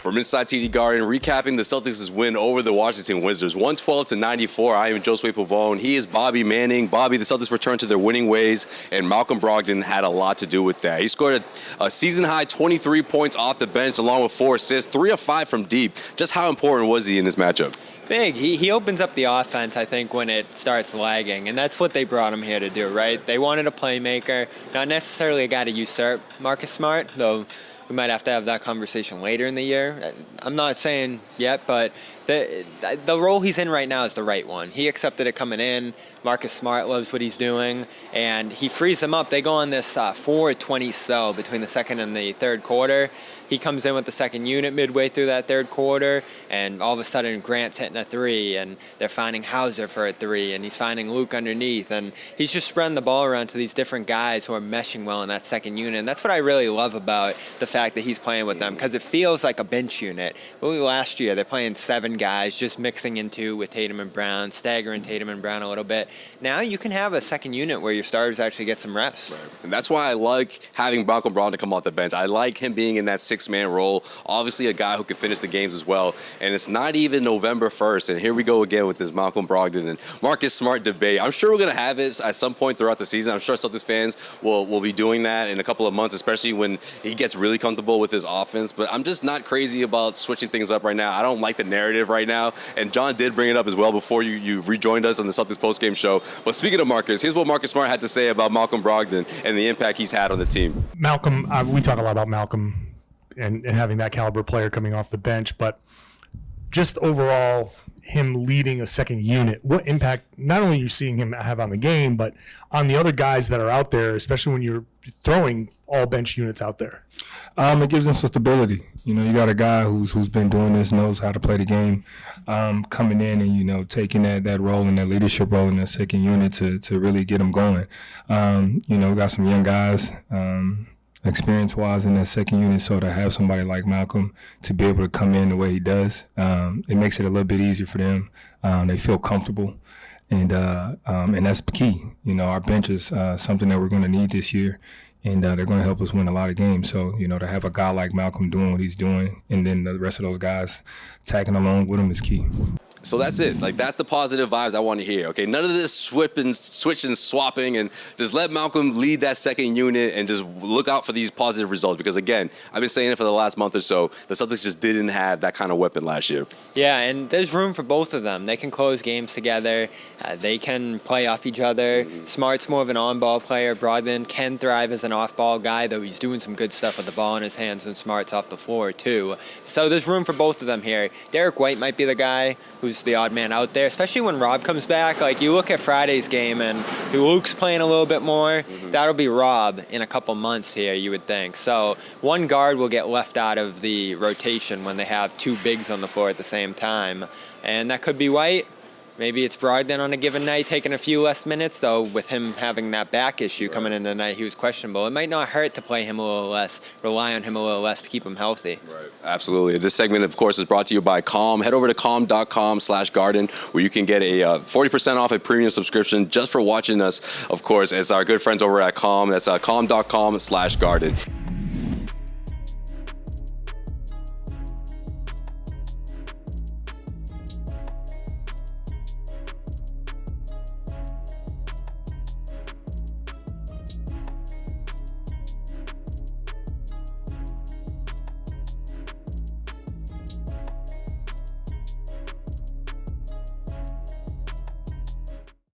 From inside TD Garden, recapping the Celtics' win over the Washington Wizards, 112-94. I am Josue Pavon. He is Bobby Manning. Bobby, the Celtics returned to their winning ways, and Malcolm Brogdon had a lot to do with that. He scored a season-high 23 points off the bench, along with 4 assists, 3 of 5 from deep. Just how important was he in this matchup? Big. He opens up the offense, I think, when it starts lagging, and that's what they brought him here to do, right? They wanted a playmaker, not necessarily a guy to usurp Marcus Smart, though we might have to have that conversation later in the year. I'm not saying yet, but the role he's in right now is the right one. He accepted it coming in. Marcus Smart loves what he's doing, and he frees them up. They go on this 4-20 spell between the second and the third quarter. He comes in with the second unit midway through that third quarter, and all of a sudden Grant's hitting a 3, and they're finding Hauser for a 3, and he's finding Luke underneath, and he's just spreading the ball around to these different guys who are meshing well in that second unit, and that's what I really love about the fact that he's playing with them, because it feels like a bench unit. Last year, they're playing 7 guys, just mixing into with Tatum and Brown, staggering Tatum and Brown a little bit. Now you can have a second unit where your starters actually get some rest. Right. And that's why I like having Malcolm Brogdon come off the bench. I like him being in that 6-man role. Obviously a guy who can finish the games as well. And it's not even November 1st. And here we go again with this Malcolm Brogdon and Marcus Smart debate. I'm sure we're going to have it at some point throughout the season. I'm sure Celtics fans will be doing that in a couple of months, especially when he gets really comfortable with his offense. But I'm just not crazy about switching things up right now. I don't like the narrative right now. And John did bring it up as well before you rejoined us on the Celtics postgame show. But speaking of Marcus, here's what Marcus Smart had to say about Malcolm Brogdon and the impact he's had on the team. Malcolm, we talk a lot about Malcolm and having that caliber player coming off the bench, but just overall, him leading a second unit, what impact not only you're seeing him have on the game, but on the other guys that are out there, especially when you're throwing all bench units out there? It gives them some stability. You know, you got a guy who's been doing this, knows how to play the game, coming in and, you know, taking that role and that leadership role in that second unit to really get them going. You know, we got some young guys, experience-wise in that second unit, so to have somebody like Malcolm to be able to come in the way he does, it makes it a little bit easier for them. They feel comfortable, and that's key. You know, our bench is something that we're going to need this year, and they're going to help us win a lot of games. So, you know, to have a guy like Malcolm doing what he's doing, and then the rest of those guys tagging along with him is key. So that's it. Like, that's the positive vibes I want to hear. Okay, none of this switching, swapping, and just let Malcolm lead that second unit and just look out for these positive results. Because again, I've been saying it for the last month or so. The Celtics just didn't have that kind of weapon last year. Yeah, and there's room for both of them. They can close games together. They can play off each other. Smart's more of an on-ball player. Brogdon can thrive as an off-ball guy, though he's doing some good stuff with the ball in his hands when Smart's off the floor too. So there's room for both of them here. Derek White might be the guy who's the odd man out there, especially when Rob comes back. Like, you look at Friday's game and Luke's playing a little bit more. That'll be Rob in a couple months here, you would think. So one guard will get left out of the rotation when they have 2 bigs on the floor at the same time, and that could be White. Maybe it's Brogdon on a given night taking a few less minutes, though with him having that back issue coming in tonight, he was questionable. It might not hurt to play him a little less, rely on him a little less to keep him healthy. Right. Absolutely. This segment, of course, is brought to you by Calm. Head over to calm.com/garden, where you can get a 40% off a premium subscription just for watching us, of course, as our good friends over at Calm. That's calm.com/garden.